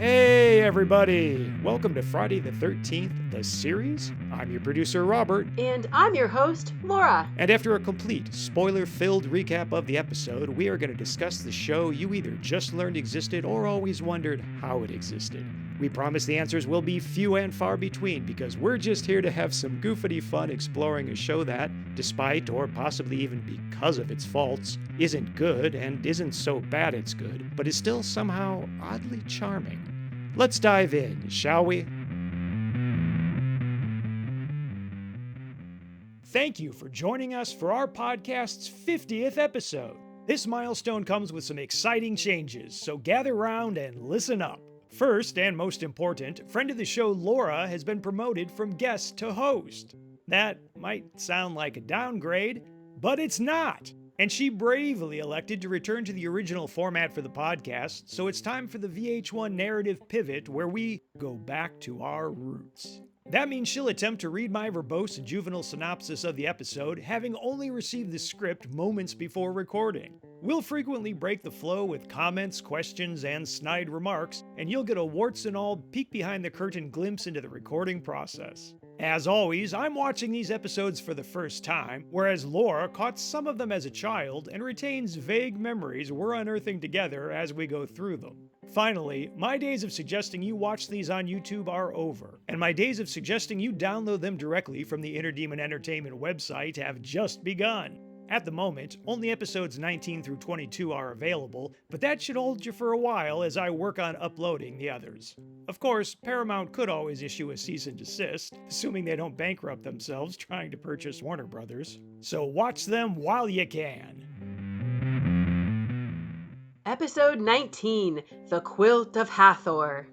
Hey everybody! Welcome to Friday the 13th, the series. I'm your producer, Robert. And I'm your host, Laura. And after a complete, spoiler-filled recap of the episode, we are going to discuss the show you either just learned existed or always wondered how it existed. We promise the answers will be few and far between because we're just here to have some goofity fun exploring a show that, despite or possibly even because of its faults, isn't good and isn't so bad it's good, but is still somehow oddly charming. Let's dive in, shall we? Thank you for joining us for our podcast's 50th episode. This milestone comes with some exciting changes, so gather round and listen up. First, and most important, friend of the show Laura has been promoted from guest to host. That might sound like a downgrade, but it's not. And she bravely elected to return to the original format for the podcast, so it's time for the VH1 narrative pivot where we go back to our roots. That means she'll attempt to read my verbose and juvenile synopsis of the episode, having only received the script moments before recording. We'll frequently break the flow with comments, questions, and snide remarks, and you'll get a warts and all peek behind the curtain glimpse into the recording process. As always, I'm watching these episodes for the first time, whereas Laura caught some of them as a child and retains vague memories we're unearthing together as we go through them. Finally, my days of suggesting you watch these on YouTube are over, and my days of suggesting you download them directly from the Inner Demon Entertainment website have just begun. At the moment, only episodes 19 through 22 are available, but that should hold you for a while as I work on uploading the others. Of course, Paramount could always issue a cease and desist, assuming they don't bankrupt themselves trying to purchase Warner Brothers. So watch them while you can. Episode 19, The Quilt of Hathor.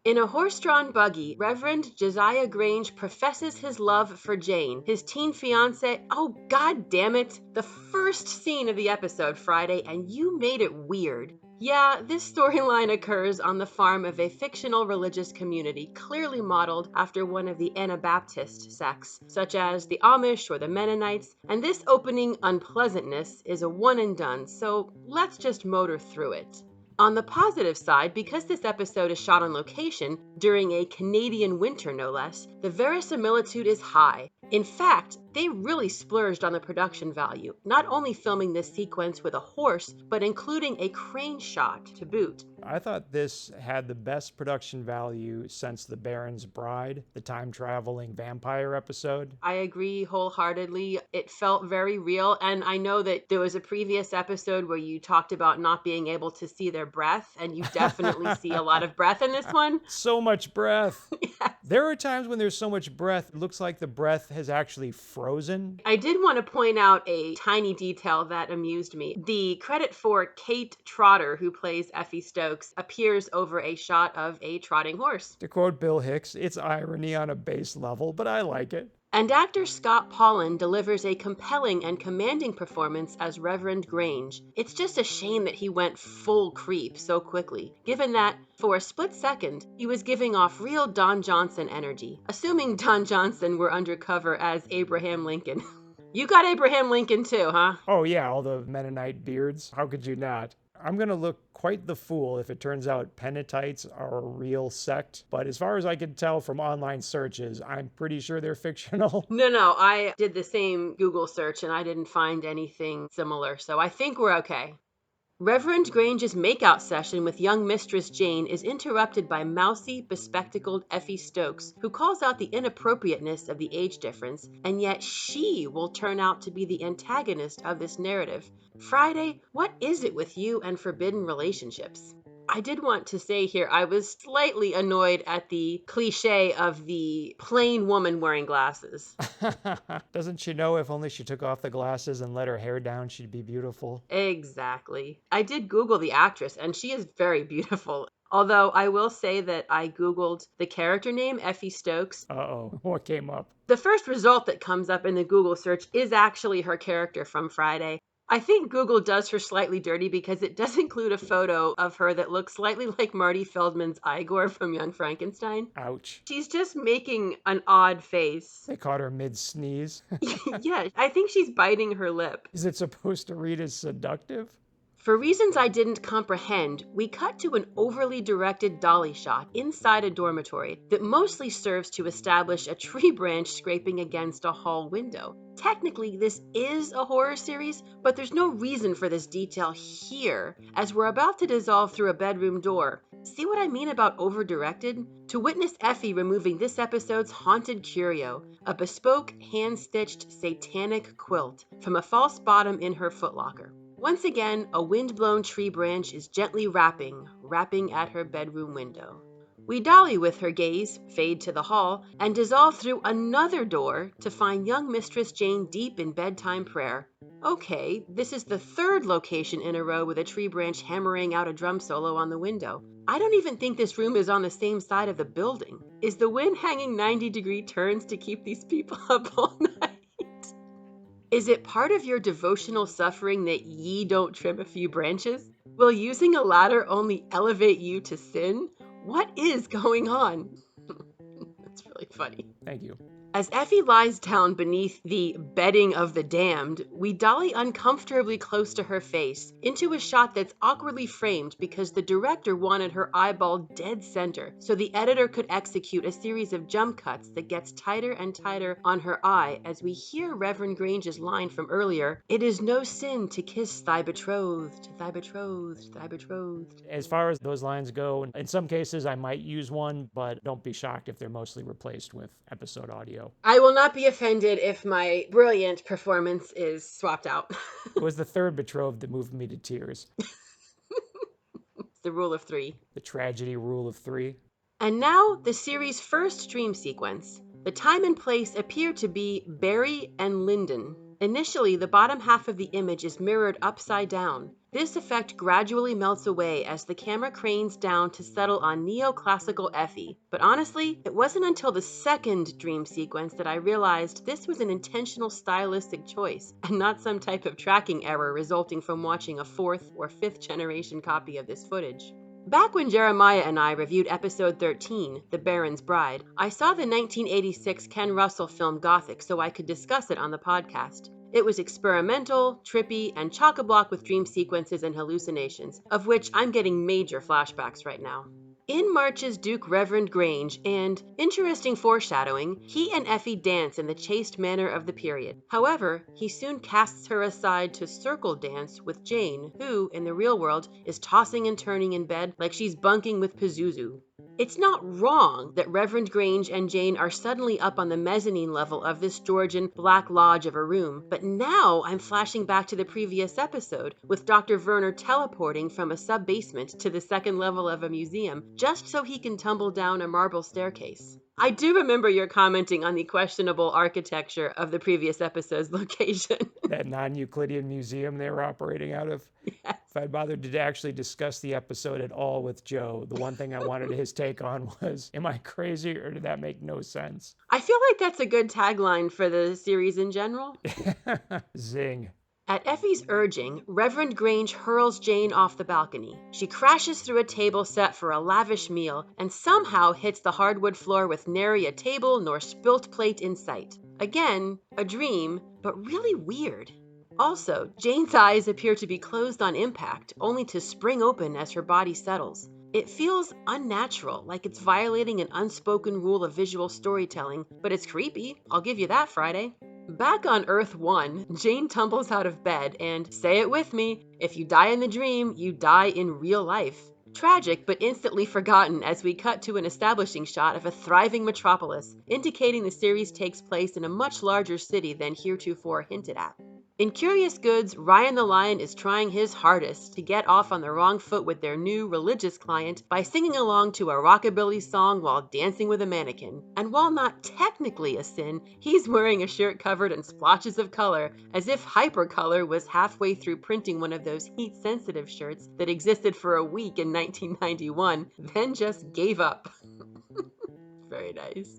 In a horse-drawn buggy, Reverend Josiah Grange professes his love for Jane, his teen fiancée. Oh, god damn it! The first scene of the episode, Friday, and you made it weird. Yeah, this storyline occurs on the farm of a fictional religious community, clearly modeled after one of the Anabaptist sects, such as the Amish or the Mennonites, and this opening unpleasantness is a one and done, so let's just motor through it. On the positive side, because this episode is shot on location, during a Canadian winter no less, the verisimilitude is high. In fact, they really splurged on the production value, not only filming this sequence with a horse, but including a crane shot to boot. I thought this had the best production value since The Baron's Bride, the time-traveling vampire episode. I agree wholeheartedly. It felt very real, and I know that there was a previous episode where you talked about not being able to see their breath, and you definitely see a lot of breath in this one. So much breath. Yes. There are times when there's so much breath, it looks like the breath has actually frozen. I did want to point out a tiny detail that amused me. The credit for Kate Trotter, who plays Effie Stokes, appears over a shot of a trotting horse. To quote Bill Hicks, it's irony on a base level, but I like it. And actor Scott Paulin delivers a compelling and commanding performance as Reverend Grange. It's just a shame that he went full creep so quickly, given that, for a split second, he was giving off real Don Johnson energy, assuming Don Johnson were undercover as Abraham Lincoln. You got Abraham Lincoln too, huh? Oh yeah, all the Mennonite beards. How could you not? I'm going to look quite the fool if it turns out Pennonites are a real sect. But as far as I can tell from online searches, I'm pretty sure they're fictional. No, I did the same Google search and I didn't find anything similar. So I think we're okay. Reverend Grange's makeout session with young Mistress Jane is interrupted by mousy, bespectacled Effie Stokes, who calls out the inappropriateness of the age difference, and yet she will turn out to be the antagonist of this narrative. Friday, what is it with you and forbidden relationships? I did want to say here, I was slightly annoyed at the cliche of the plain woman wearing glasses. Doesn't she know if only she took off the glasses and let her hair down, she'd be beautiful? Exactly. I did Google the actress, and she is very beautiful. Although I will say that I Googled the character name, Effie Stokes. Uh-oh, what came up? The first result that comes up in the Google search is actually her character from Friday. I think Google does her slightly dirty because it does include a photo of her that looks slightly like Marty Feldman's Igor from Young Frankenstein. Ouch. She's just making an odd face. They caught her mid-sneeze. Yeah, I think she's biting her lip. Is it supposed to read as seductive? For reasons I didn't comprehend, we cut to an overly directed dolly shot inside a dormitory that mostly serves to establish a tree branch scraping against a hall window. Technically, this is a horror series, but there's no reason for this detail here, as we're about to dissolve through a bedroom door. See what I mean about over-directed? To witness Effie removing this episode's haunted curio, a bespoke, hand-stitched, satanic quilt from a false bottom in her footlocker. Once again, a wind-blown tree branch is gently rapping at her bedroom window. We dolly with her gaze, fade to the hall, and dissolve through another door to find young Mistress Jane deep in bedtime prayer. Okay, this is the third location in a row with a tree branch hammering out a drum solo on the window. I don't even think this room is on the same side of the building. Is the wind hanging 90-degree turns to keep these people up all night? Is it part of your devotional suffering that ye don't trim a few branches? Will using a ladder only elevate you to sin? What is going on? That's really funny. Thank you. As Effie lies down beneath the bedding of the damned, we dolly uncomfortably close to her face, into a shot that's awkwardly framed because the director wanted her eyeball dead center, so the editor could execute a series of jump cuts that gets tighter and tighter on her eye as we hear Reverend Grange's line from earlier, "It is no sin to kiss thy betrothed, thy betrothed, thy betrothed." As far as those lines go, in some cases I might use one, but don't be shocked if they're mostly replaced with episode audio. I will not be offended if my brilliant performance is swapped out. It was the third betrothed that moved me to tears. The rule of three. The tragedy rule of three. And now, the series' first dream sequence. The time and place appear to be Barry and Lyndon. Initially, the bottom half of the image is mirrored upside down. This effect gradually melts away as the camera cranes down to settle on neoclassical Effie. But honestly, it wasn't until the second dream sequence that I realized this was an intentional stylistic choice, and not some type of tracking error resulting from watching a fourth or fifth generation copy of this footage. Back when Jeremiah and I reviewed episode 13, The Baron's Bride, I saw the 1986 Ken Russell film Gothic so I could discuss it on the podcast. It was experimental, trippy, and chock-a-block with dream sequences and hallucinations, of which I'm getting major flashbacks right now. In marches Duke Reverend Grange, and, interesting foreshadowing, he and Effie dance in the chaste manner of the period. However, he soon casts her aside to circle dance with Jane, who, in the real world, is tossing and turning in bed like she's bunking with Pazuzu. It's not wrong that Reverend Grange and Jane are suddenly up on the mezzanine level of this Georgian Black Lodge of a room, but now I'm flashing back to the previous episode, with Dr. Werner teleporting from a sub-basement to the second level of a museum, just so he can tumble down a marble staircase. I do remember your commenting on the questionable architecture of the previous episode's location. That non-Euclidean museum they were operating out of. Yes. If I bothered to actually discuss the episode at all with Joe, the one thing I wanted his take on was, am I crazy or did that make no sense? I feel like that's a good tagline for the series in general. Zing. At Effie's urging, Reverend Grange hurls Jane off the balcony. She crashes through a table set for a lavish meal and somehow hits the hardwood floor with nary a table nor spilt plate in sight. Again, a dream, but really weird. Also, Jane's eyes appear to be closed on impact, only to spring open as her body settles. It feels unnatural, like it's violating an unspoken rule of visual storytelling, but it's creepy. I'll give you that, Friday. Back on Earth 1, Jane tumbles out of bed and, say it with me, if you die in the dream, you die in real life. Tragic, but instantly forgotten as we cut to an establishing shot of a thriving metropolis, indicating the series takes place in a much larger city than heretofore hinted at. In Curious Goods, Ryan the Lion is trying his hardest to get off on the wrong foot with their new religious client by singing along to a rockabilly song while dancing with a mannequin. And while not technically a sin, he's wearing a shirt covered in splotches of color, as if Hypercolor was halfway through printing one of those heat-sensitive shirts that existed for a week in 1991, then just gave up. Very nice.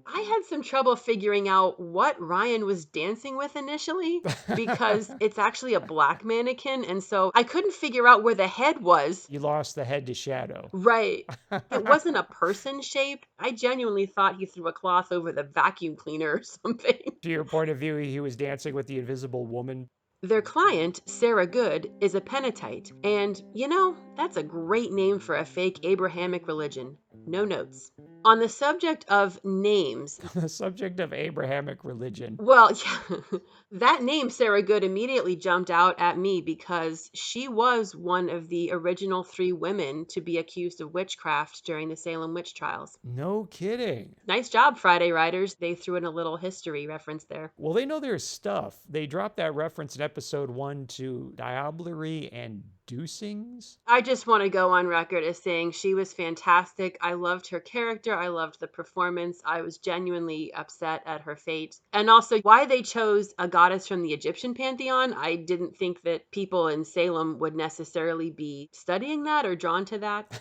I had some trouble figuring out what Ryan was dancing with initially because it's actually a black mannequin, and so I couldn't figure out where the head was. You lost the head to shadow. Right. It wasn't a person shape. I genuinely thought he threw a cloth over the vacuum cleaner or something. To your point of view, he was dancing with the invisible woman. Their client, Sarah Good, is a Pentatite, and that's a great name for a fake Abrahamic religion. No notes. On the subject of names, The subject of Abrahamic religion. well, yeah, that name, Sarah Good, immediately jumped out at me because she was one of the original 3 women to be accused of witchcraft during the Salem witch trials. No kidding. Nice job, Friday writers. They threw in a little history reference there. Well, they know their stuff. They dropped that reference in episode 1 to diablerie and deucings. I just want to go on record as saying she was fantastic. I loved her character. I loved the performance. I was genuinely upset at her fate. And also why they chose a goddess from the Egyptian pantheon. I didn't think that people in Salem would necessarily be studying that or drawn to that.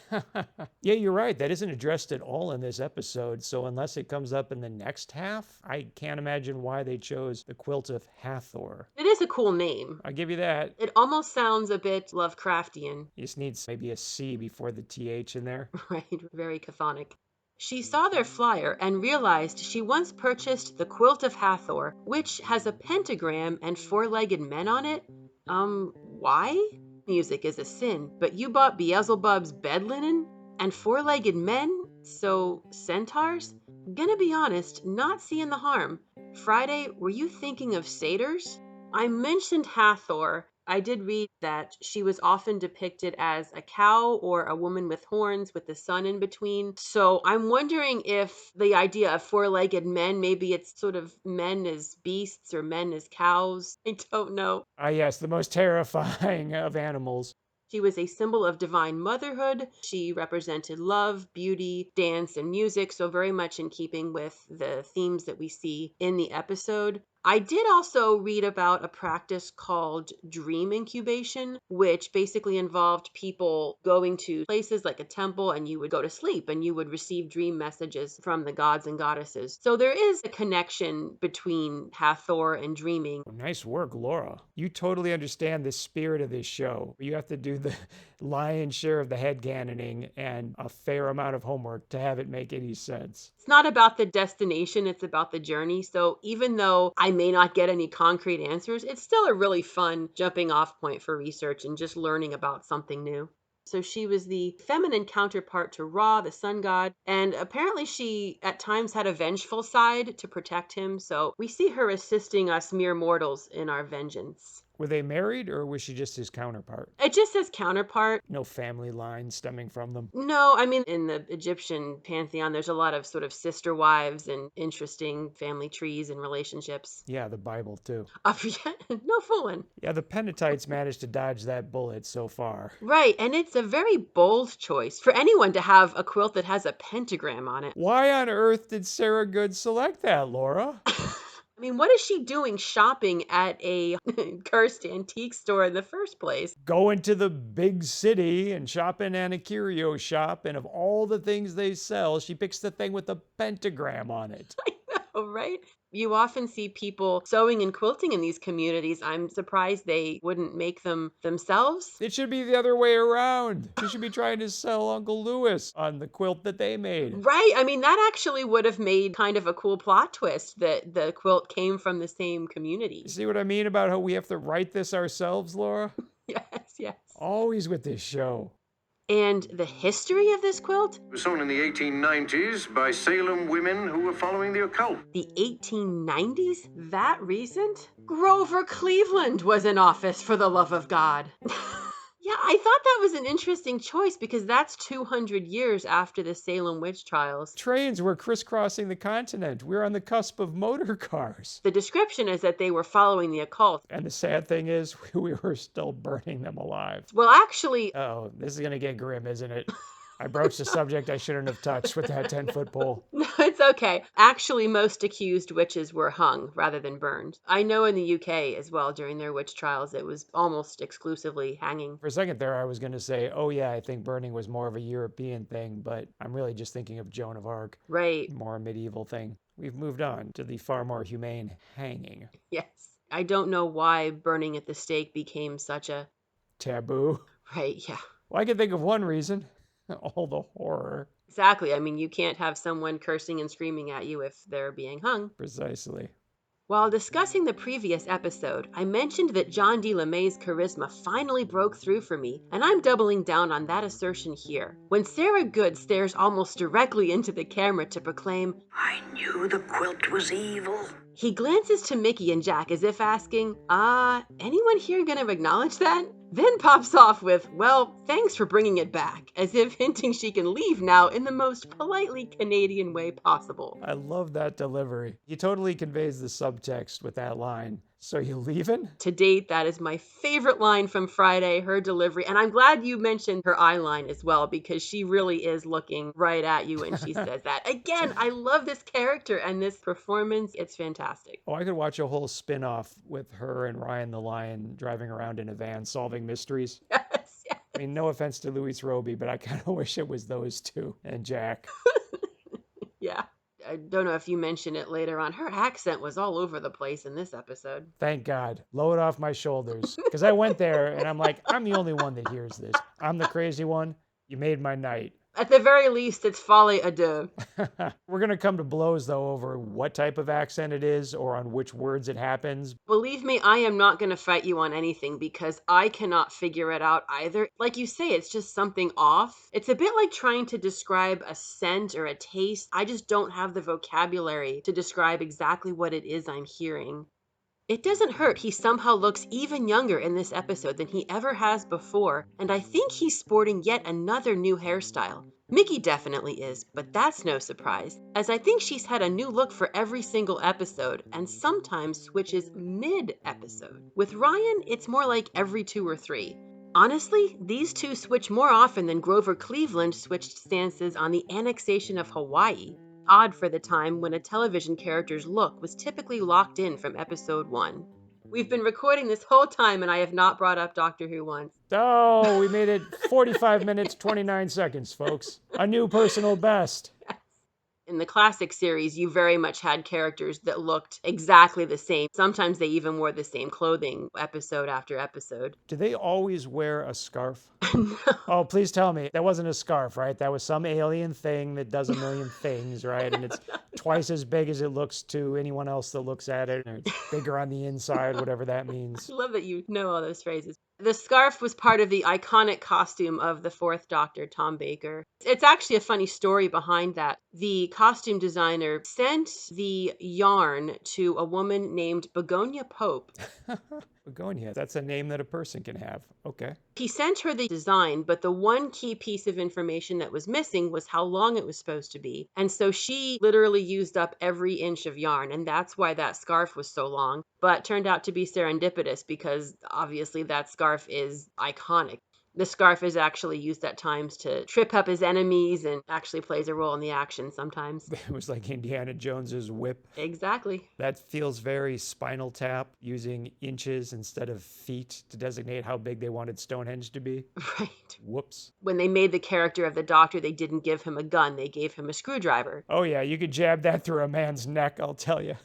Yeah, you're right. That isn't addressed at all in this episode. So unless it comes up in the next half, I can't imagine why they chose the Quilt of Hathor. It is a cool name. I'll give you that. It almost sounds a bit Lovecraftian. You just need maybe a C before the TH in there. Right, very chthonic. She saw their flyer and realized she once purchased the Quilt of Hathor, which has a pentagram and 4-legged men on it. Why? Music is a sin, but you bought Beelzebub's bed linen? And 4-legged men? So, centaurs? Gonna be honest, not seeing the harm. Friday, were you thinking of satyrs? I mentioned Hathor. I did read that she was often depicted as a cow or a woman with horns with the sun in between. So I'm wondering if the idea of 4-legged men, maybe it's sort of men as beasts or men as cows. I don't know. Ah, yes, the most terrifying of animals. She was a symbol of divine motherhood. She represented love, beauty, dance, and music, so very much in keeping with the themes that we see in the episode. I did also read about a practice called dream incubation, which basically involved people going to places like a temple and you would go to sleep and you would receive dream messages from the gods and goddesses. So there is a connection between Hathor and dreaming. Nice work, Laura. You totally understand the spirit of this show. You have to do the lion's share of the headcanoning and a fair amount of homework to have it make any sense. It's not about the destination, it's about the journey. So even though I may not get any concrete answers, it's still a really fun jumping off point for research and just learning about something new. So she was the feminine counterpart to Ra, the sun god, and apparently she at times had a vengeful side to protect him. So we see her assisting us mere mortals in our vengeance. Were they married or was she just his counterpart? It just says counterpart. No family line stemming from them? No, I mean, in the Egyptian pantheon, there's a lot of sort of sister wives and interesting family trees and relationships. Yeah, the Bible too. No fooling. Yeah, the Pentatites managed to dodge that bullet so far. Right, and it's a very bold choice for anyone to have a quilt that has a pentagram on it. Why on earth did Sarah Good select that, Laura? I mean, what is she doing shopping at a cursed antique store in the first place? Going to the big city and shopping at a curio shop, and of all the things they sell, she picks the thing with the pentagram on it. I know, right? You often see people sewing and quilting in these communities. I'm surprised they wouldn't make them themselves. It should be the other way around. She should be trying to sell Uncle Lewis on the quilt that they made. Right. I mean, that actually would have made kind of a cool plot twist that the quilt came from the same community. You see what I mean about how we have to write this ourselves, Laura? Yes. Always with this show. And the history of this quilt? It was sewn in the 1890s by Salem women who were following the occult. The 1890s? That recent? Grover Cleveland was in office, for the love of God. Yeah, I thought that was an interesting choice because that's 200 years after the Salem witch trials. Trains were crisscrossing the continent. We were on the cusp of motor cars. The description is that they were following the occult. And the sad thing is, we were still burning them alive. Well, actually... Oh, this is going to get grim, isn't it? I broached a subject I shouldn't have touched with that 10-foot pole. No, it's okay. Actually, most accused witches were hung rather than burned. I know in the UK as well, during their witch trials, it was almost exclusively hanging. For a second there, I was going to say, oh yeah, I think burning was more of a European thing, but I'm really just thinking of Joan of Arc. Right. More a medieval thing. We've moved on to the far more humane hanging. Yes. I don't know why burning at the stake became such a... Taboo. Right, yeah. Well, I can think of one reason. All the horror. Exactly. I mean, you can't have someone cursing and screaming at you if they're being hung. Precisely. While discussing the previous episode, I mentioned that John D. LeMay's charisma finally broke through for me, and I'm doubling down on that assertion here. When Sarah Good stares almost directly into the camera to proclaim, I knew the quilt was evil, he glances to Mickey and Jack as if asking, anyone here gonna acknowledge that? Then pops off with, well, thanks for bringing it back, as if hinting she can leave now in the most politely Canadian way possible. I love that delivery. He totally conveys the subtext with that line. So you leaving? To date, that is my favorite line from Friday, her delivery. And I'm glad you mentioned her eye line as well, because she really is looking right at you when she says that. Again, I love this character and this performance. It's fantastic. Oh, I could watch a whole spin-off with her and Ryan the Lion driving around in a van solving mysteries. Yes, yes. I mean, no offense to Louis Roby, but I kind of wish it was those two and Jack. Yeah. I don't know if you mentioned it later on. Her accent was all over the place in this episode. Thank God. Blow it off my shoulders. Because I went there and I'm like, I'm the only one that hears this. I'm the crazy one. You made my night. At the very least, it's folie à deux. We're going to come to blows, though, over what type of accent it is or on which words it happens. Believe me, I am not going to fight you on anything because I cannot figure it out either. Like you say, it's just something off. It's a bit like trying to describe a scent or a taste. I just don't have the vocabulary to describe exactly what it is I'm hearing. It doesn't hurt he somehow looks even younger in this episode than he ever has before, and I think he's sporting yet another new hairstyle. Mickey definitely is, but that's no surprise, as I think she's had a new look for every single episode, and sometimes switches mid-episode. With Ryan, it's more like every 2 or 3. Honestly, these two switch more often than Grover Cleveland switched stances on the annexation of Hawaii. Odd for the time when a television character's look was typically locked in from episode 1. We've been recording this whole time and I have not brought up Doctor Who once. Oh, we made it 45 minutes, 29 seconds, folks. A new personal best. In the classic series, you very much had characters that looked exactly the same. Sometimes they even wore the same clothing episode after episode. Do they always wear a scarf? No. Oh, please tell me. That wasn't a scarf, right? That was some alien thing that does a million things, right? And it's twice as big as it looks to anyone else that looks at it. Or it's bigger on the inside, whatever that means. I love that you know all those phrases. The scarf was part of the iconic costume of the 4th Doctor, Tom Baker. It's actually a funny story behind that. The costume designer sent the yarn to a woman named Begonia Pope. Begonia, that's a name that a person can have. Okay. He sent her the design, but the one key piece of information that was missing was how long it was supposed to be. And so she literally used up every inch of yarn, and that's why that scarf was so long. But turned out to be serendipitous because obviously that scarf is iconic. The scarf is actually used at times to trip up his enemies and actually plays a role in the action sometimes. It was like Indiana Jones's whip. Exactly. That feels very Spinal Tap, using inches instead of feet to designate how big they wanted Stonehenge to be. Right. Whoops. When they made the character of the Doctor, they didn't give him a gun. They gave him a screwdriver. Oh yeah, you could jab that through a man's neck, I'll tell you.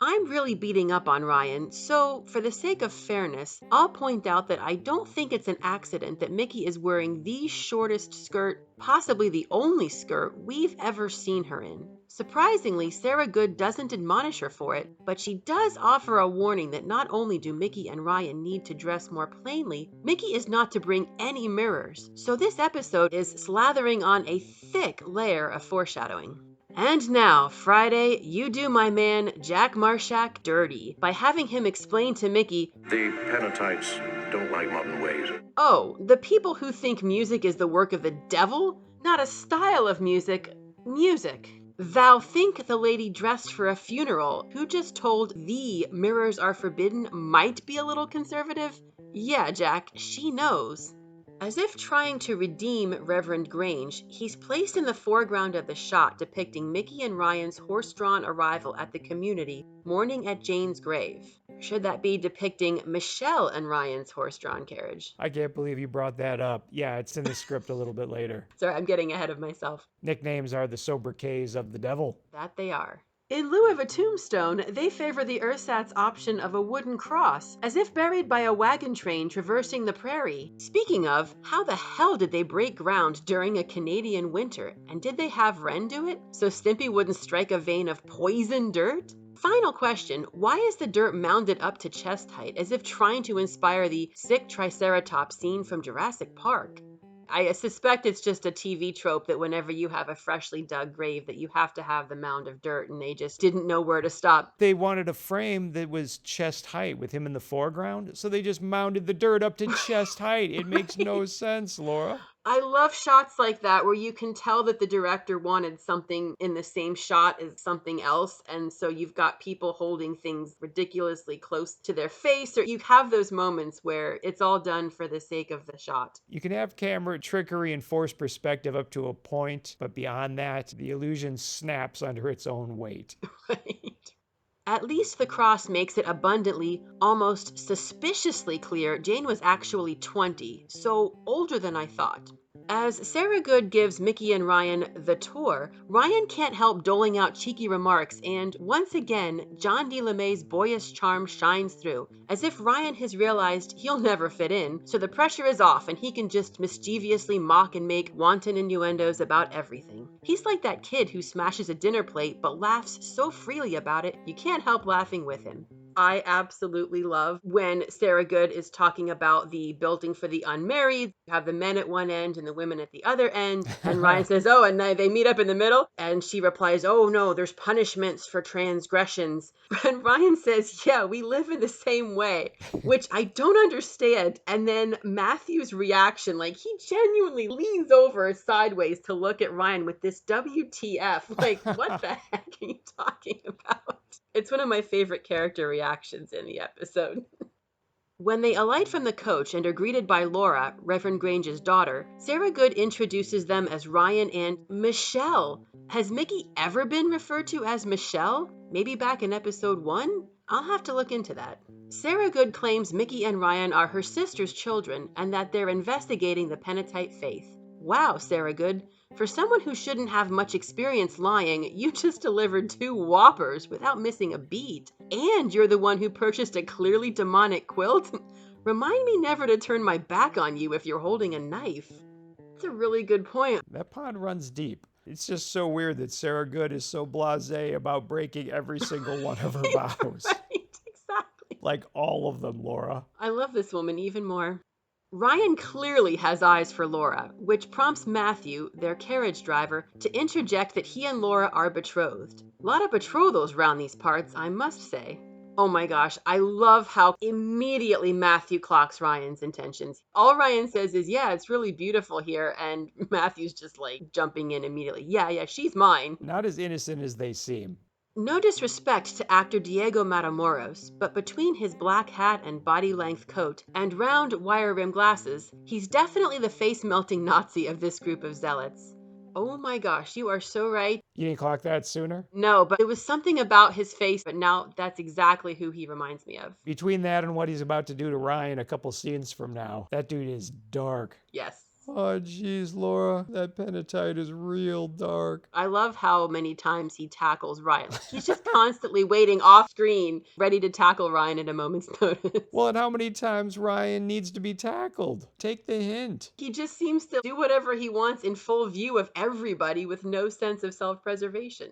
I'm really beating up on Ryan, so for the sake of fairness, I'll point out that I don't think it's an accident that Mickey is wearing the shortest skirt, possibly the only skirt, we've ever seen her in. Surprisingly, Sarah Good doesn't admonish her for it, but she does offer a warning that not only do Mickey and Ryan need to dress more plainly, Mickey is not to bring any mirrors. So this episode is slathering on a thick layer of foreshadowing. And now, Friday, you do my man Jack Marshak dirty by having him explain to Mickey, The Penatites don't like modern ways. oh, the people who think music is the work of the devil? Not a style of music, music. Thou think the lady dressed for a funeral, who just told thee mirrors are forbidden, might be a little conservative? Yeah, Jack, she knows. As if trying to redeem Reverend Grange, he's placed in the foreground of the shot depicting Mickey and Ryan's horse-drawn arrival at the community, mourning at Jane's grave. Should that be depicting Michelle and Ryan's horse-drawn carriage? I can't believe you brought that up. Yeah, it's in the script a little bit later. Sorry, I'm getting ahead of myself. Nicknames are the sobriquets of the devil. That they are. In lieu of a tombstone, they favor the ersatz option of a wooden cross, as if buried by a wagon train traversing the prairie. Speaking of, how the hell did they break ground during a Canadian winter? And did they have Wren do it? So Stimpy wouldn't strike a vein of poison dirt? Final question, why is the dirt mounded up to chest height as if trying to inspire the sick triceratops scene from Jurassic Park? I suspect it's just a TV trope that whenever you have a freshly dug grave that you have to have the mound of dirt, and they just didn't know where to stop. They wanted a frame that was chest height with him in the foreground, so they just mounted the dirt up to chest height. It makes no sense, Laura. I love shots like that where you can tell that the director wanted something in the same shot as something else. And so you've got people holding things ridiculously close to their face, or you have those moments where it's all done for the sake of the shot. You can have camera trickery and forced perspective up to a point, but beyond that, the illusion snaps under its own weight. Right. At least the cross makes it abundantly, almost suspiciously clear Jane was actually 20, so older than I thought. As Sarah Good gives Mickey and Ryan the tour, Ryan can't help doling out cheeky remarks, and once again, John D. LeMay's boyish charm shines through, as if Ryan has realized he'll never fit in, so the pressure is off and he can just mischievously mock and make wanton innuendos about everything. He's like that kid who smashes a dinner plate but laughs so freely about it, you can't help laughing with him. I absolutely love when Sarah Good is talking about the building for the unmarried. You have the men at one end and the women at the other end. And Ryan says, oh, and they meet up in the middle. And she replies, oh, no, there's punishments for transgressions. And Ryan says, yeah, we live in the same way, which I don't understand. And then Matthew's reaction, like he genuinely leans over sideways to look at Ryan with this WTF. Like, what the heck are you talking about? It's one of my favorite character reactions in the episode. When they alight from the coach and are greeted by Laura, Reverend Grange's daughter, Sarah Good introduces them as Ryan and Michelle. Has Mickey ever been referred to as Michelle? Maybe back in episode 1? I'll have to look into that. Sarah Good claims Mickey and Ryan are her sister's children and that they're investigating the Pennatite faith. Wow, Sarah Good. For someone who shouldn't have much experience lying, you just delivered 2 whoppers without missing a beat. And you're the one who purchased a clearly demonic quilt? Remind me never to turn my back on you if you're holding a knife. That's a really good point. That pond runs deep. It's just so weird that Sarah Good is so blasé about breaking every single one of her vows. Right, exactly. Like all of them, Laura. I love this woman even more. Ryan clearly has eyes for Laura, which prompts Matthew, their carriage driver, to interject that he and Laura are betrothed. A lot of betrothals round these parts, I must say. Oh my gosh, I love how immediately Matthew clocks Ryan's intentions. All Ryan says is, yeah, it's really beautiful here, and Matthew's just like jumping in immediately. Yeah, she's mine. Not as innocent as they seem. No disrespect to actor Diego Matamoros, but between his black hat and body-length coat and round wire-rimmed glasses, he's definitely the face-melting Nazi of this group of zealots. Oh my gosh, you are so right. You didn't clock that sooner? No, but it was something about his face, but now that's exactly who he reminds me of. Between that and what he's about to do to Ryan a couple scenes from now, that dude is dark. Yes. Oh, geez, Laura, that Pennatite is real dark. I love how many times he tackles Ryan. He's just constantly waiting off screen, ready to tackle Ryan at a moment's notice. Well, and how many times Ryan needs to be tackled? Take the hint. He just seems to do whatever he wants in full view of everybody with no sense of self-preservation.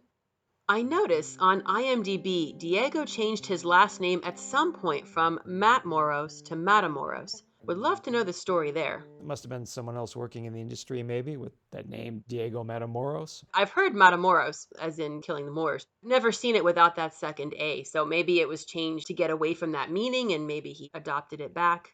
I notice on IMDb, Diego changed his last name at some point from Matt Moros to Matamoros. Would love to know the story there. It must have been someone else working in the industry, maybe, with that name, Diego Matamoros. I've heard Matamoros, as in killing the Moors. Never seen it without that second A, so maybe it was changed to get away from that meaning, and maybe he adopted it back.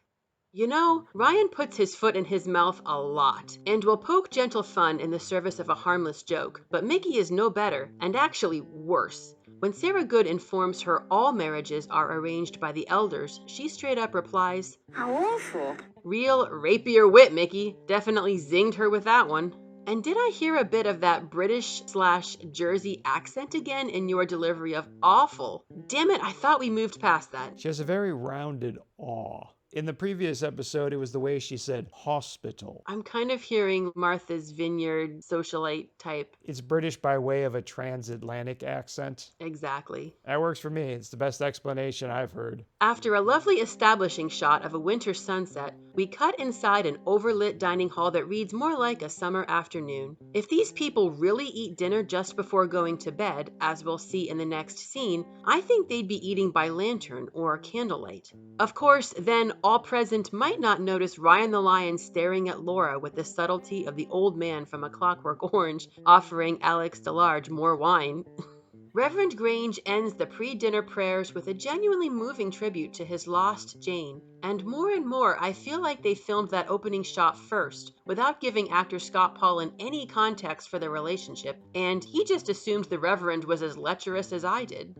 You know, Ryan puts his foot in his mouth a lot, and will poke gentle fun in the service of a harmless joke. But Mickey is no better, and actually worse. When Sarah Good informs her all marriages are arranged by the elders, she straight up replies, How awful. Real rapier wit, Mickey. Definitely zinged her with that one. And did I hear a bit of that British/Jersey accent again in your delivery of awful? Damn it, I thought we moved past that. She has a very rounded awe. In the previous episode, it was the way she said hospital. I'm kind of hearing Martha's Vineyard socialite type. It's British by way of a transatlantic accent. Exactly. That works for me. It's the best explanation I've heard. After a lovely establishing shot of a winter sunset, We cut inside an overlit dining hall that reads more like a summer afternoon. If these people really eat dinner just before going to bed, as we'll see in the next scene, I think they'd be eating by lantern or candlelight. Of course, then all present might not notice Ryan the Lion staring at Laura with the subtlety of the old man from A Clockwork Orange offering Alex DeLarge more wine. Reverend Grange ends the pre-dinner prayers with a genuinely moving tribute to his lost Jane. And more, I feel like they filmed that opening shot first, without giving actor Scott Paulin any context for the relationship, and he just assumed the Reverend was as lecherous as I did.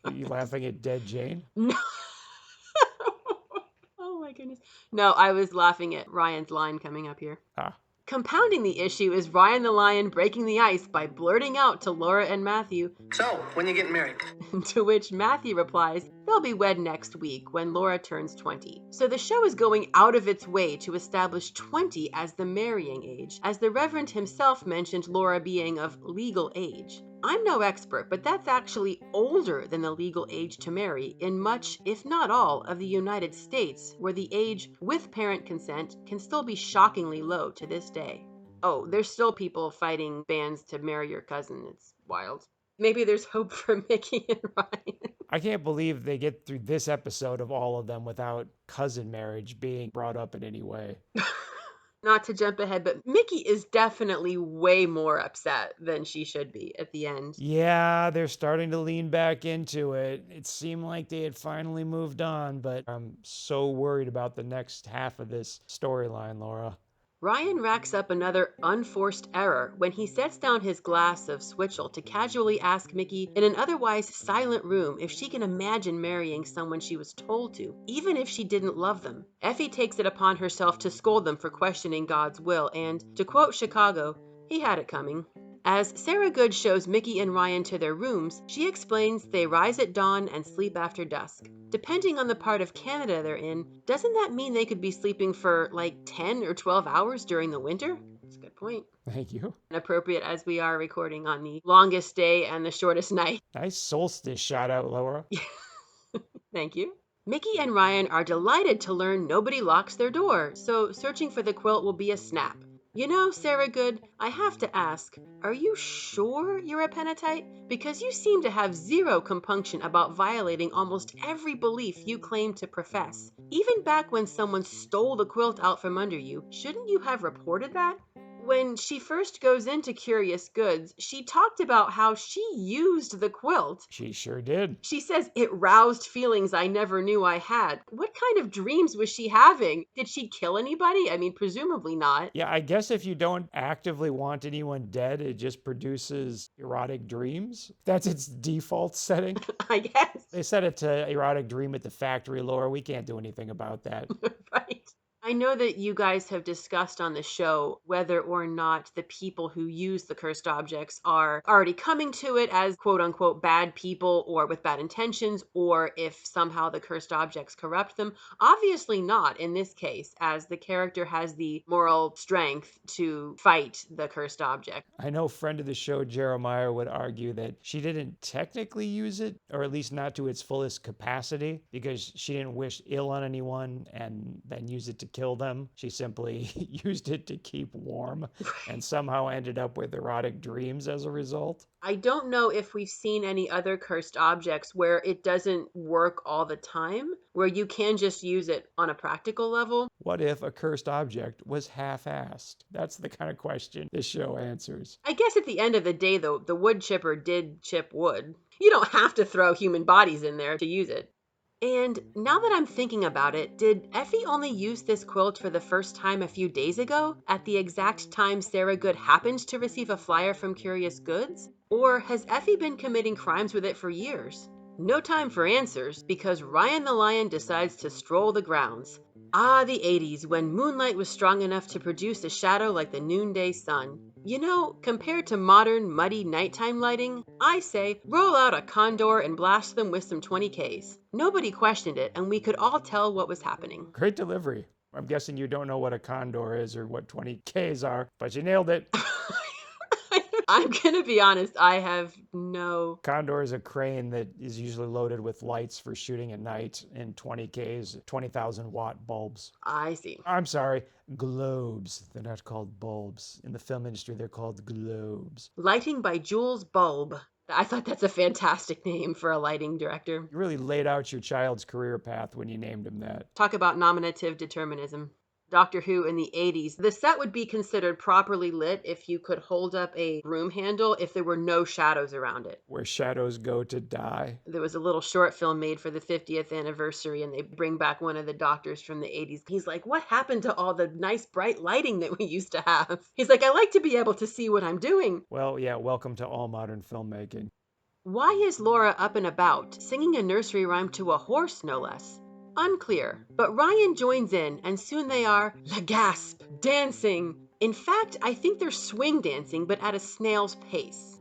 Are you laughing at dead Jane? No. Oh my goodness. No, I was laughing at Ryan's line coming up here. Ah. Compounding the issue is Ryan the Lion breaking the ice by blurting out to Laura and Matthew, "So, when you getting married?" to which Matthew replies, they'll be wed next week when Laura turns 20. So the show is going out of its way to establish 20 as the marrying age, as the Reverend himself mentioned Laura being of legal age. I'm no expert, but that's actually older than the legal age to marry in much, if not all, of the United States, where the age with parent consent can still be shockingly low to this day. Oh, there's still people fighting bans to marry your cousin. It's wild. Maybe there's hope for Mickey and Ryan. I can't believe they get through this episode of all of them without cousin marriage being brought up in any way. Not to jump ahead, but Mickey is definitely way more upset than she should be at the end. Yeah, they're starting to lean back into it. It seemed like they had finally moved on, but I'm so worried about the next half of this storyline, Laura. Ryan racks up another unforced error when he sets down his glass of switchel to casually ask Mickey in an otherwise silent room if she can imagine marrying someone she was told to, even if she didn't love them. Effie takes it upon herself to scold them for questioning God's will, and, to quote Chicago, he had it coming. As Sarah Good shows Mickey and Ryan to their rooms, she explains they rise at dawn and sleep after dusk. Depending on the part of Canada they're in, doesn't that mean they could be sleeping for like 10 or 12 hours during the winter? That's a good point. Thank you. Appropriate as we are recording on the longest day and the shortest night. Nice solstice shout out, Laura. Thank you. Mickey and Ryan are delighted to learn nobody locks their door, so searching for the quilt will be a snap. You know, Sarah Good, I have to ask, are you sure you're a Pentatite? Because you seem to have zero compunction about violating almost every belief you claim to profess. Even back when someone stole the quilt out from under you, shouldn't you have reported that? When she first goes into Curious Goods, she talked about how she used the quilt. She sure did. She says it roused feelings I never knew I had. What kind of dreams was she having? Did she kill anybody? I mean, presumably not. Yeah, I guess if you don't actively want anyone dead, it just produces erotic dreams. That's its default setting. I guess. They set it to erotic dream at the factory, Laura. We can't do anything about that. Right. I know that you guys have discussed on the show whether or not the people who use the cursed objects are already coming to it as quote unquote bad people or with bad intentions, or if somehow the cursed objects corrupt them. Obviously not in this case, as the character has the moral strength to fight the cursed object. I know friend of the show, Jeremiah, would argue that she didn't technically use it, or at least not to its fullest capacity, because she didn't wish ill on anyone and then use it to kill them. She simply used it to keep warm and somehow ended up with erotic dreams as a result. I don't know if we've seen any other cursed objects where it doesn't work all the time, where you can just use it on a practical level. What if a cursed object was half-assed? That's the kind of question this show answers. I guess at the end of the day, though, the wood chipper did chip wood. You don't have to throw human bodies in there to use it. And now that I'm thinking about it, did Effie only use this quilt for the first time a few days ago, at the exact time Sarah Good happened to receive a flyer from Curious Goods? Or has Effie been committing crimes with it for years? No time for answers, because Ryan the Lion decides to stroll the grounds. Ah, the 80s, when moonlight was strong enough to produce a shadow like the noonday sun. You know, compared to modern, muddy nighttime lighting, I say roll out a condor and blast them with some 20Ks. Nobody questioned it, and we could all tell what was happening. Great delivery. I'm guessing you don't know what a condor is or what 20Ks are, but you nailed it. I I'm gonna be honest, I have no... Condor is a crane that is usually loaded with lights for shooting at night in 20Ks, 20,000 watt bulbs. I see. I'm sorry, globes. They're not called bulbs. In the film industry, they're called globes. Lighting by Jules Bulb. I thought that's a fantastic name for a lighting director. You really laid out your child's career path when you named him that. Talk about nominative determinism. Doctor Who in the 80s. The set would be considered properly lit if you could hold up a broom handle if there were no shadows around it. Where shadows go to die. There was a little short film made for the 50th anniversary, and they bring back one of the doctors from the 80s. He's like, what happened to all the nice bright lighting that we used to have? He's like, I like to be able to see what I'm doing. Well, yeah, welcome to all modern filmmaking. Why is Laura up and about, singing a nursery rhyme to a horse, no less? Unclear, but Ryan joins in, and soon they are, la gasp, dancing. In fact, I think they're swing dancing, but at a snail's pace.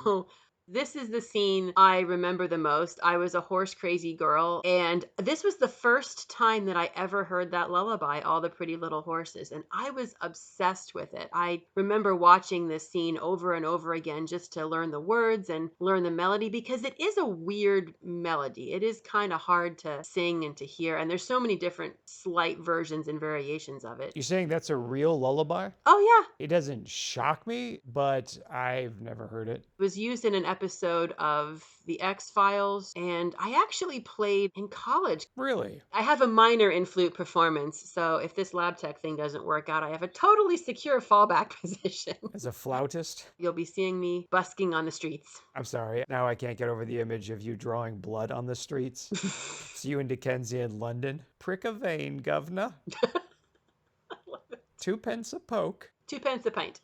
So, this is the scene I remember the most. I was a horse crazy girl, and this was the first time that I ever heard that lullaby, All the Pretty Little Horses, and I was obsessed with it. I remember watching this scene over and over again just to learn the words and learn the melody, because it is a weird melody. It is kind of hard to sing and to hear, and there's so many different slight versions and variations of it. You're saying that's a real lullaby? Oh yeah, It doesn't shock me, but I've never heard it. it was used in an episode of The X-Files, and I actually played in college. Really? I have a minor in flute performance, so if this lab tech thing doesn't work out, I have a totally secure fallback position. As a flautist? You'll be seeing me busking on the streets. I'm sorry. Now I can't get over the image of you drawing blood on the streets. It's you and Dickensie in London. Prick a vein, governor. 2 pence a poke. 2 pence a pint.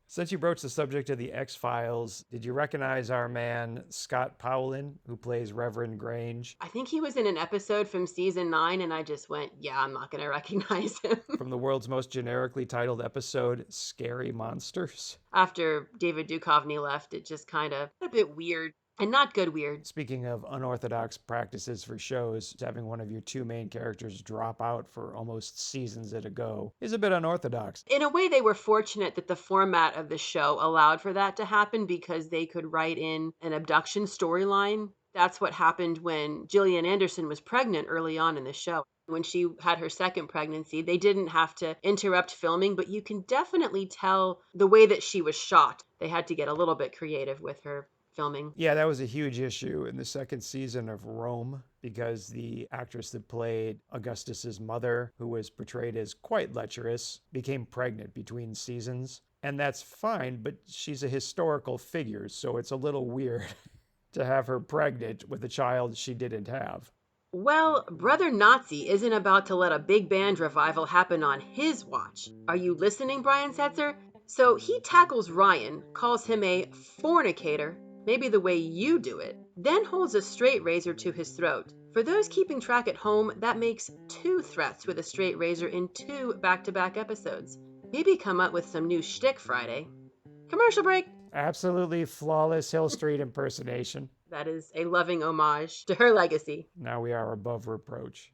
Since you broached the subject of the X-Files, did you recognize our man Scott Powlin, who plays Reverend Grange? I think he was in an episode from season 9, and I just went, yeah, I'm not going to recognize him. From the world's most generically titled episode, Scary Monsters. After David Duchovny left, it just kind of a bit weird. And not good weird. Speaking of unorthodox practices for shows, having one of your 2 main characters drop out for almost seasons at a go is a bit unorthodox. In a way, they were fortunate that the format of the show allowed for that to happen, because they could write in an abduction storyline. That's what happened when Gillian Anderson was pregnant early on in the show. When she had her second pregnancy, they didn't have to interrupt filming, but you can definitely tell the way that she was shot. They had to get a little bit creative with her filming. Yeah, that was a huge issue in the second season of Rome, because the actress that played Augustus's mother, who was portrayed as quite lecherous, became pregnant between seasons. And that's fine, but she's a historical figure, so it's a little weird to have her pregnant with a child she didn't have. Well, Brother Nazi isn't about to let a big band revival happen on his watch. Are you listening, Brian Setzer? So he tackles Ryan, calls him a fornicator, maybe the way you do it, then holds a straight razor to his throat. For those keeping track at home, that makes 2 threats with a straight razor in 2 back-to-back episodes. Maybe come up with some new shtick Friday. Commercial break! Absolutely flawless Hill Street impersonation. That is a loving homage to her legacy. Now we are above reproach.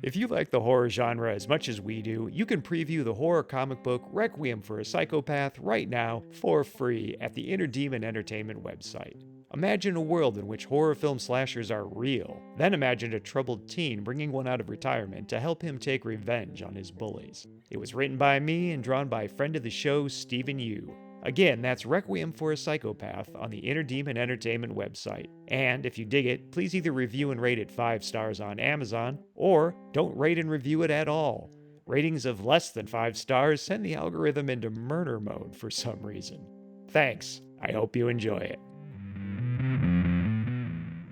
If you like the horror genre as much as we do, you can preview the horror comic book Requiem for a Psychopath right now for free at the Inner Demon Entertainment website. Imagine a world in which horror film slashers are real. Then imagine a troubled teen bringing one out of retirement to help him take revenge on his bullies. It was written by me and drawn by friend of the show, Stephen Yu. Again, that's Requiem for a Psychopath on the Inner Demon Entertainment website. And if you dig it, please either review and rate it 5 stars on Amazon, or don't rate and review it at all. Ratings of less than 5 stars send the algorithm into murder mode for some reason. Thanks. I hope you enjoy it.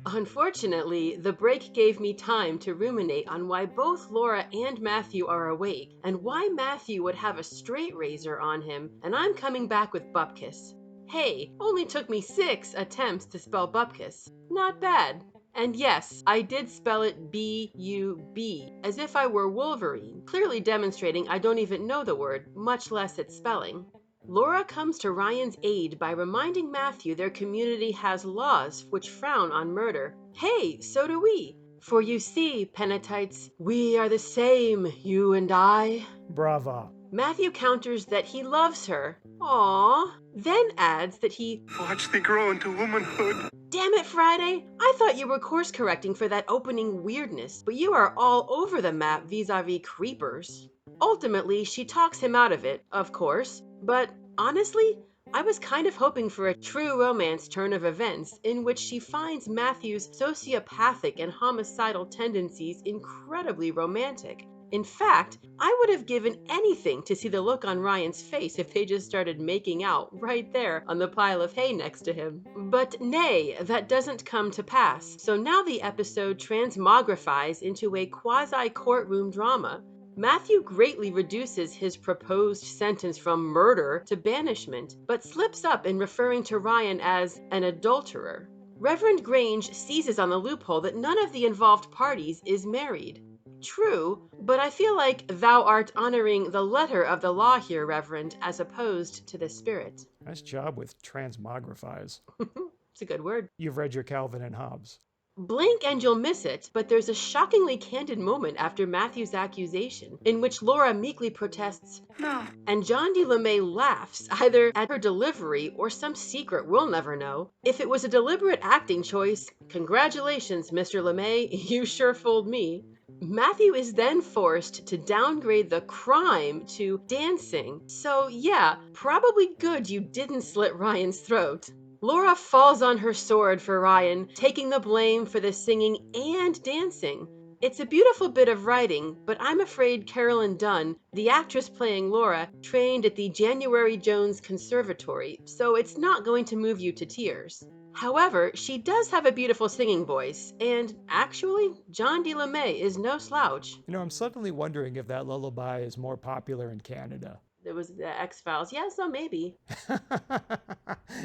Unfortunately, the break gave me time to ruminate on why both Laura and Matthew are awake, and why Matthew would have a straight razor on him, and I'm coming back with Bupkis. Hey, only took me 6 attempts to spell Bupkis. Not bad. And yes, I did spell it B-U-B, as if I were Wolverine, clearly demonstrating I don't even know the word, much less its spelling. Laura comes to Ryan's aid by reminding Matthew their community has laws which frown on murder. Hey, so do we. For you see, Penatites, we are the same, you and I. Brava. Matthew counters that he loves her. Aww. Then adds that he Watch thee grow into womanhood. Damn it, Friday! I thought you were course correcting for that opening weirdness, but you are all over the map vis-a-vis creepers. Ultimately, she talks him out of it, of course, but honestly, I was kind of hoping for a true romance turn of events in which she finds Matthew's sociopathic and homicidal tendencies incredibly romantic. In fact, I would have given anything to see the look on Ryan's face if they just started making out right there on the pile of hay next to him. But nay, that doesn't come to pass. So now the episode transmogrifies into a quasi-courtroom drama. Matthew greatly reduces his proposed sentence from murder to banishment, but slips up in referring to Ryan as an adulterer. Reverend Grange seizes on the loophole that none of the involved parties is married. True, but I feel like thou art honoring the letter of the law here, Reverend, as opposed to the spirit. Nice job with transmogrifies. It's a good word. You've read your Calvin and Hobbes. Blink and you'll miss it, but there's a shockingly candid moment after Matthew's accusation, in which Laura meekly protests, No. and John D. LeMay laughs, either at her delivery or some secret we'll never know. If it was a deliberate acting choice, congratulations, Mr. LeMay, you sure fooled me. Matthew is then forced to downgrade the crime to dancing. So yeah, probably good you didn't slit Ryan's throat. Laura falls on her sword for Ryan, taking the blame for the singing and dancing. It's a beautiful bit of writing, but I'm afraid Carolyn Dunn, the actress playing Laura, trained at the January Jones Conservatory, so it's not going to move you to tears. However, she does have a beautiful singing voice, and actually, John D. LeMay is no slouch. You know, I'm suddenly wondering if that lullaby is more popular in Canada. It was the X-Files. Yeah, so maybe.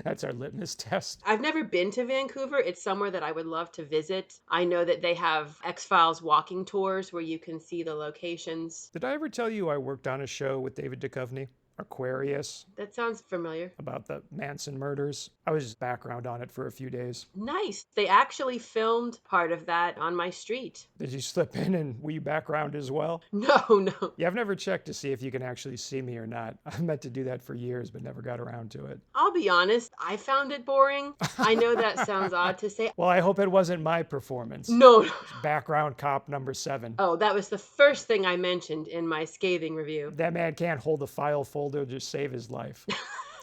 That's our litmus test. I've never been to Vancouver. It's somewhere that I would love to visit. I know that they have X-Files walking tours where you can see the locations. Did I ever tell you I worked on a show with David Duchovny? Aquarius, That sounds familiar. about the Manson murders. I was background on it for a few days. Nice. They actually filmed part of that on my street. Did you slip in and were you background as well? No. Yeah, I've never checked to see if you can actually see me or not. I've meant to do that for years, but never got around to it. I'll be honest, I found it boring. I know that sounds odd to say. Well, I hope it wasn't my performance. No. Background cop number 7. Oh, that was the first thing I mentioned in my scathing review. That man can't hold a file folder to save his life.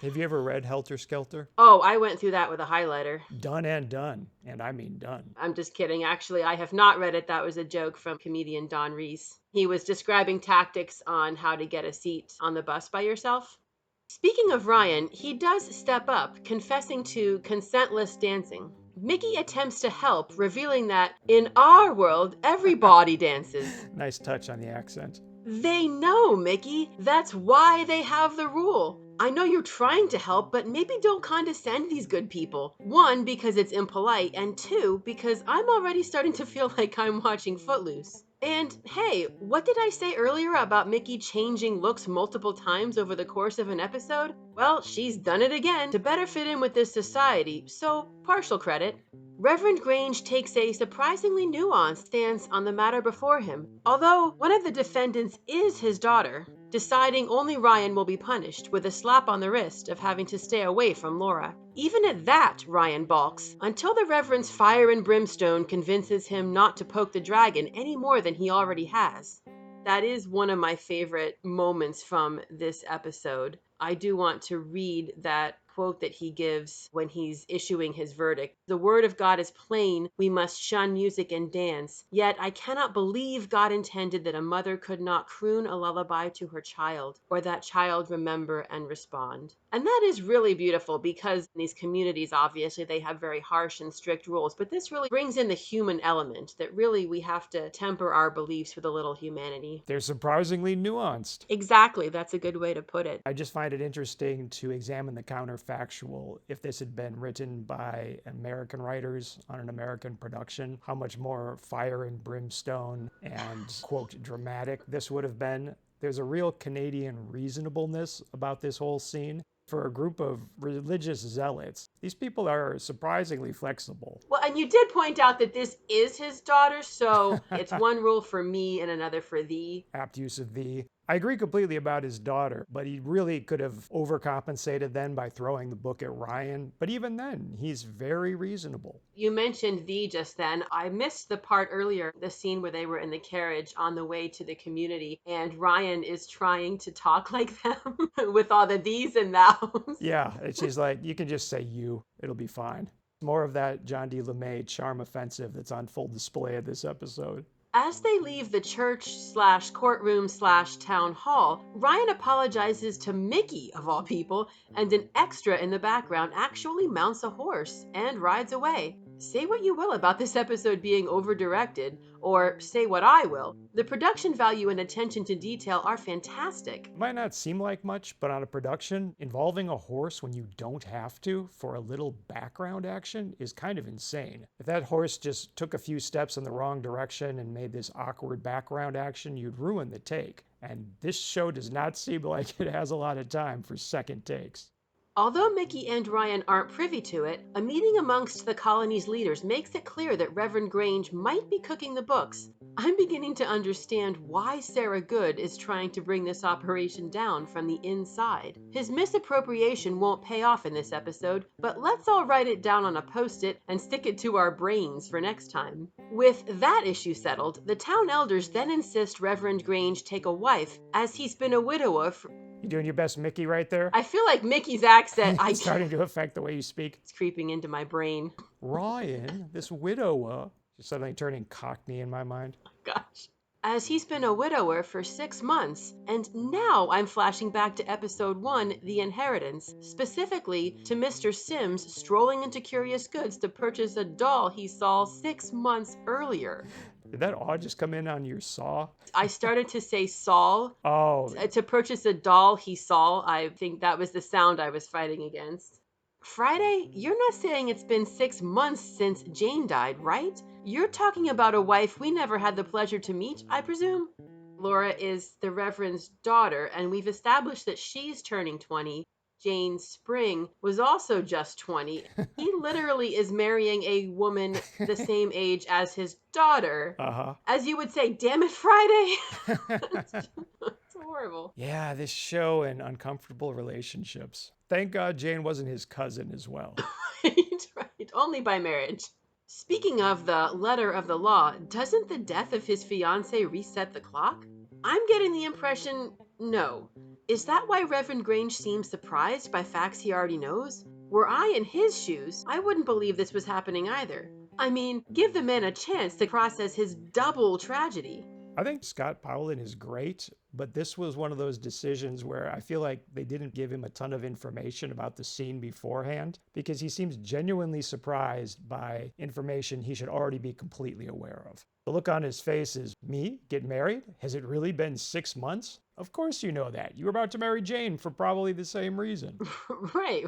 Have you ever read Helter Skelter? Oh, I went through that with a highlighter. Done and done. And I mean done. I'm just kidding. Actually, I have not read it. That was a joke from comedian Don Reese. He was describing tactics on how to get a seat on the bus by yourself. Speaking of Ryan, he does step up, confessing to consentless dancing. Mickey attempts to help, revealing that in our world, everybody dances. Nice touch on the accent. They know, Mickey. That's why they have the rule. I know you're trying to help, but maybe don't condescend these good people. 1, because it's impolite, and 2, because I'm already starting to feel like I'm watching Footloose. And hey, what did I say earlier about Mickey changing looks multiple times over the course of an episode? Well, she's done it again to better fit in with this society, so partial credit. Reverend Grange takes a surprisingly nuanced stance on the matter before him. Although one of the defendants is his daughter, deciding only Ryan will be punished with a slap on the wrist of having to stay away from Laura. Even at that, Ryan balks, until the Reverend's fire and brimstone convinces him not to poke the dragon any more than he already has. That is one of my favorite moments from this episode. I do want to read that quote that he gives when he's issuing his verdict. The word of God is plain, we must shun music and dance. Yet I cannot believe God intended that a mother could not croon a lullaby to her child, or that child remember and respond. And that is really beautiful because in these communities, obviously, they have very harsh and strict rules, but this really brings in the human element that really we have to temper our beliefs with a little humanity. They're surprisingly nuanced. Exactly, that's a good way to put it. I just find it interesting to examine the counterfactual. If this had been written by American writers on an American production, how much more fire and brimstone and, quote, dramatic this would have been. There's a real Canadian reasonableness about this whole scene. For a group of religious zealots, these people are surprisingly flexible. Well, and you did point out that this is his daughter, so it's one rule for me and another for thee. Apt use of thee. I agree completely about his daughter, but he really could have overcompensated then by throwing the book at Ryan. But even then, he's very reasonable. You mentioned thee just then. I missed the part earlier, the scene where they were in the carriage on the way to the community, and Ryan is trying to talk like them with all the thees and thous. Yeah, and she's like, you can just say you, it'll be fine. More of that John D. LeMay charm offensive that's on full display in this episode. As they leave the church/courtroom/town hall, Ryan apologizes to Mickey, of all people, and an extra in the background actually mounts a horse and rides away. Say what you will about this episode being over-directed, or say what I will. The production value and attention to detail are fantastic. It might not seem like much, but on a production, involving a horse when you don't have to for a little background action is kind of insane. If that horse just took a few steps in the wrong direction and made this awkward background action, you'd ruin the take. And this show does not seem like it has a lot of time for second takes. Although Mickey and Ryan aren't privy to it, a meeting amongst the colony's leaders makes it clear that Reverend Grange might be cooking the books. I'm beginning to understand why Sarah Good is trying to bring this operation down from the inside. His misappropriation won't pay off in this episode, but let's all write it down on a post-it and stick it to our brains for next time. With that issue settled, the town elders then insist Reverend Grange take a wife, as he's been a widower for... You doing your best Mickey right there? I feel like Mickey's accent... It's starting to affect the way you speak. It's creeping into my brain. Ryan, this widower, just suddenly turning Cockney in my mind. Gosh. As he's been a widower for 6 months, and now I'm flashing back to episode 1, The Inheritance, specifically to Mr. Sims strolling into Curious Goods to purchase a doll he saw 6 months earlier. Did that awe just come in on your saw? I started to say Saul. Oh. To purchase a doll he saw. I think that was the sound I was fighting against. Friday, you're not saying it's been 6 months since Jane died, right? You're talking about a wife we never had the pleasure to meet, I presume? Laura is the Reverend's daughter, and we've established that she's turning 20. Jane Spring was also just 20. He literally is marrying a woman the same age as his daughter. Uh-huh. As you would say, damn it, Friday. It's horrible. Yeah, this show and uncomfortable relationships. Thank God Jane wasn't his cousin as well. Right. Only by marriage. Speaking of the letter of the law, doesn't the death of his fiancée reset the clock? I'm getting the impression, no. Is that why Reverend Grange seems surprised by facts he already knows? Were I in his shoes, I wouldn't believe this was happening either. I mean, give the man a chance to process his double tragedy. I think Scott Powlin is great, but this was one of those decisions where I feel like they didn't give him a ton of information about the scene beforehand, because he seems genuinely surprised by information he should already be completely aware of. The look on his face is, me? Get married? Has it really been 6 months? Of course you know that. You were about to marry Jane for probably the same reason. Right.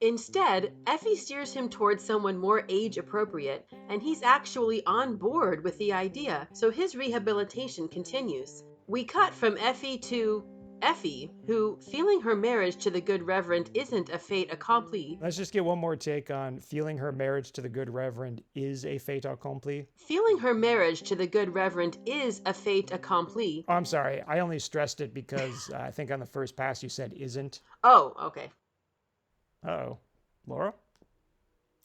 Instead, Effie steers him towards someone more age-appropriate, and he's actually on board with the idea, so his rehabilitation continues. We cut from Effie to Effie, who, feeling her marriage to the good Reverend isn't a fait accompli. Let's just get one more take on feeling her marriage to the good Reverend is a fait accompli. Feeling her marriage to the good Reverend is a fait accompli. Oh, I'm sorry. I only stressed it because I think on the first pass you said isn't. Oh, okay. Uh-oh. Laura?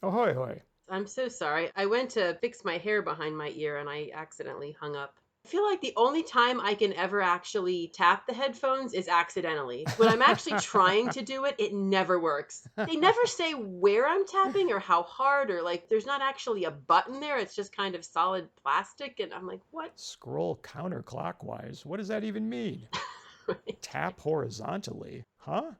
Oh, hoy hoy. I'm so sorry. I went to fix my hair behind my ear and I accidentally hung up. I feel like the only time I can ever actually tap the headphones is accidentally. When I'm actually trying to do it, it never works. They never say where I'm tapping or how hard, or like there's not actually a button there. It's just kind of solid plastic. And I'm like, what? Scroll counterclockwise. What does that even mean? Right. Tap horizontally. Huh?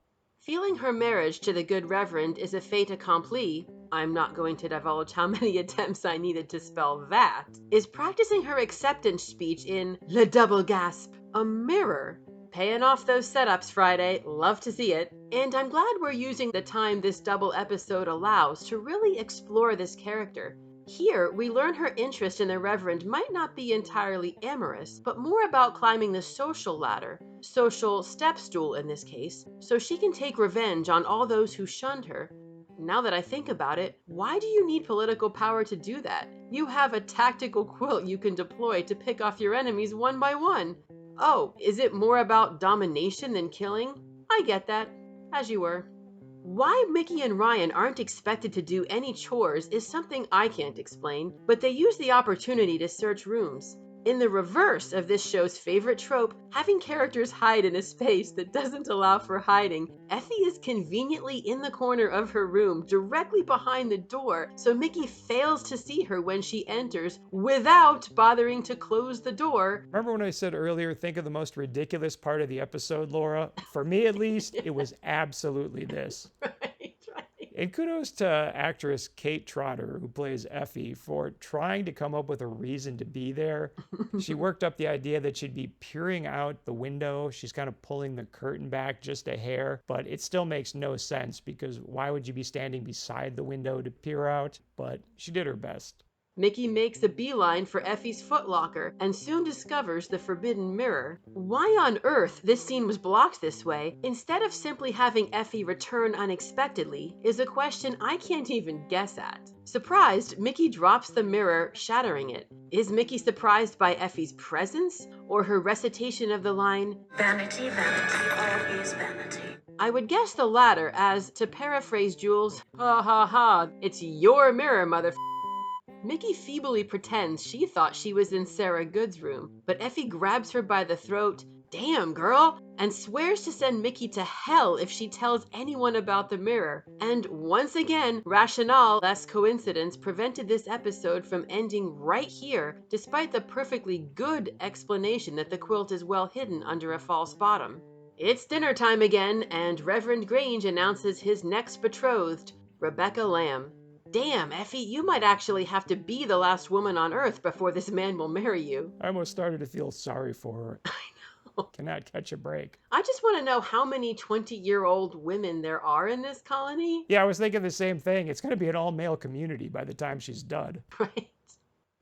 Feeling her marriage to the good Reverend is a fait accompli, I'm not going to divulge how many attempts I needed to spell that, is practicing her acceptance speech in Le Double Gasp, a mirror. Paying off those setups, Friday. Love to see it. And I'm glad we're using the time this double episode allows to really explore this character. Here, we learn her interest in the Reverend might not be entirely amorous, but more about climbing the social ladder, social step stool in this case, so she can take revenge on all those who shunned her. Now that I think about it, why do you need political power to do that? You have a tactical quilt you can deploy to pick off your enemies one by one. Oh, is it more about domination than killing? I get that. As you were. Why Mickey and Ryan aren't expected to do any chores is something I can't explain, but they use the opportunity to search rooms. In the reverse of this show's favorite trope, having characters hide in a space that doesn't allow for hiding, Effie is conveniently in the corner of her room, directly behind the door, so Mickey fails to see her when she enters without bothering to close the door. Remember when I said earlier, think of the most ridiculous part of the episode, Laura? For me, at least, it was absolutely this. Right. And kudos to actress Kate Trotter, who plays Effie, for trying to come up with a reason to be there. She worked up the idea that she'd be peering out the window. She's kind of pulling the curtain back just a hair, but it still makes no sense because why would you be standing beside the window to peer out? But she did her best. Mickey makes a beeline for Effie's footlocker and soon discovers the forbidden mirror. Why on earth this scene was blocked this way, instead of simply having Effie return unexpectedly, is a question I can't even guess at. Surprised, Mickey drops the mirror, shattering it. Is Mickey surprised by Effie's presence, or her recitation of the line, Vanity, vanity, all is vanity. I would guess the latter, as, to paraphrase Jules, ha ha ha, it's your mirror, mother. Mickey feebly pretends she thought she was in Sarah Good's room, but Effie grabs her by the throat, damn girl, and swears to send Mickey to hell if she tells anyone about the mirror. And once again, rationale less coincidence prevented this episode from ending right here, despite the perfectly good explanation that the quilt is well hidden under a false bottom. It's dinner time again, and Reverend Grange announces his next betrothed, Rebecca Lamb. Damn, Effie, you might actually have to be the last woman on Earth before this man will marry you. I almost started to feel sorry for her. I know. Cannot catch a break. I just want to know how many 20-year-old women there are in this colony. Yeah, I was thinking the same thing. It's going to be an all-male community by the time she's done. Right.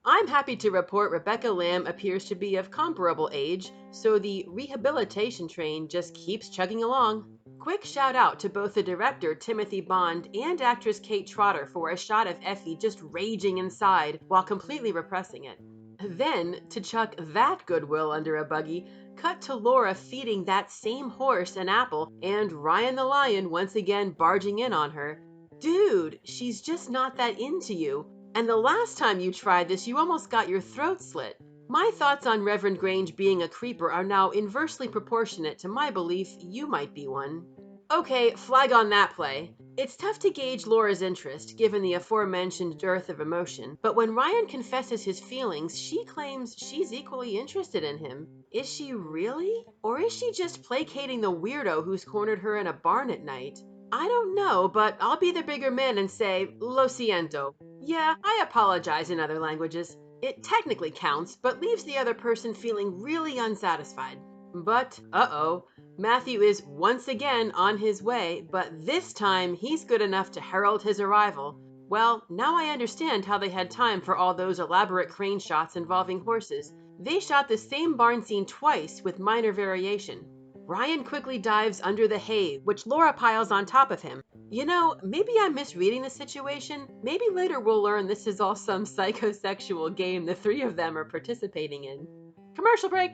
I'm happy to report Rebecca Lamb appears to be of comparable age, so the rehabilitation train just keeps chugging along. Quick shout out to both the director Timothy Bond and actress Kate Trotter for a shot of Effie just raging inside while completely repressing it. Then, to chuck that goodwill under a buggy, cut to Laura feeding that same horse an apple and Ryan the Lion once again barging in on her. Dude, she's just not that into you. And the last time you tried this, you almost got your throat slit. My thoughts on Reverend Grange being a creeper are now inversely proportionate to my belief you might be one. Okay, flag on that play. It's tough to gauge Laura's interest, given the aforementioned dearth of emotion, but when Ryan confesses his feelings, she claims she's equally interested in him. Is she really? Or is she just placating the weirdo who's cornered her in a barn at night? I don't know, but I'll be the bigger man and say, lo siento. Yeah, I apologize in other languages. It technically counts, but leaves the other person feeling really unsatisfied. But, uh-oh, Matthew is once again on his way, but this time he's good enough to herald his arrival. Well, now I understand how they had time for all those elaborate crane shots involving horses. They shot the same barn scene twice with minor variation. Ryan quickly dives under the hay, which Laura piles on top of him. You know, maybe I'm misreading the situation. Maybe later we'll learn this is all some psychosexual game the three of them are participating in. Commercial break!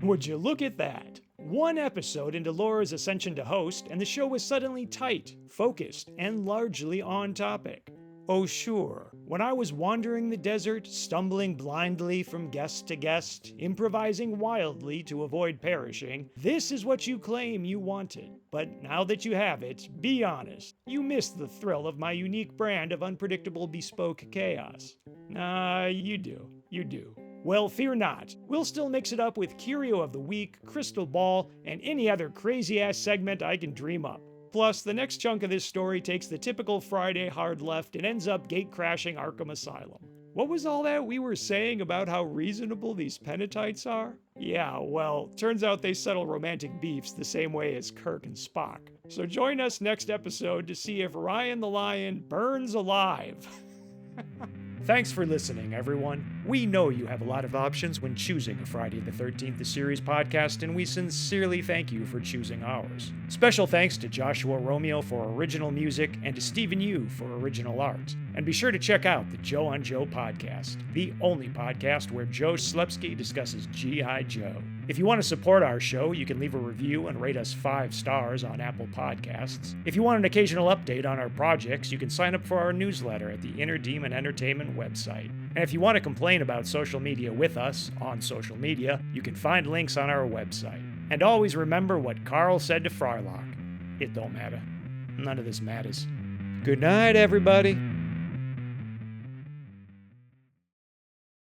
Would you look at that? One episode into Laura's ascension to host, and the show was suddenly tight, focused, and largely on topic. Oh sure, when I was wandering the desert, stumbling blindly from guest to guest, improvising wildly to avoid perishing, this is what you claim you wanted. But now that you have it, be honest, you missed the thrill of my unique brand of unpredictable bespoke chaos. You do. Well, fear not. We'll still mix it up with Curio of the Week, Crystal Ball, and any other crazy-ass segment I can dream up. Plus, the next chunk of this story takes the typical Friday hard left and ends up gate-crashing Arkham Asylum. What was all that we were saying about how reasonable these Penatites are? Yeah, well, turns out they settle romantic beefs the same way as Kirk and Spock. So join us next episode to see if Ryan the Lion burns alive. Thanks for listening, everyone. We know you have a lot of options when choosing a Friday the 13th the Series podcast, and we sincerely thank you for choosing ours. Special thanks to Joshua Romeo for original music and to Stephen Yu for original art. And be sure to check out the Joe on Joe podcast, the only podcast where Joe Slepsky discusses G.I. Joe. If you want to support our show, you can leave a review and rate us 5 stars on Apple Podcasts. If you want an occasional update on our projects, you can sign up for our newsletter at the Inner Demon Entertainment website. And if you want to complain about social media with us on social media, you can find links on our website. And always remember what Carl said to Frylock. It don't matter. None of this matters. Good night, everybody.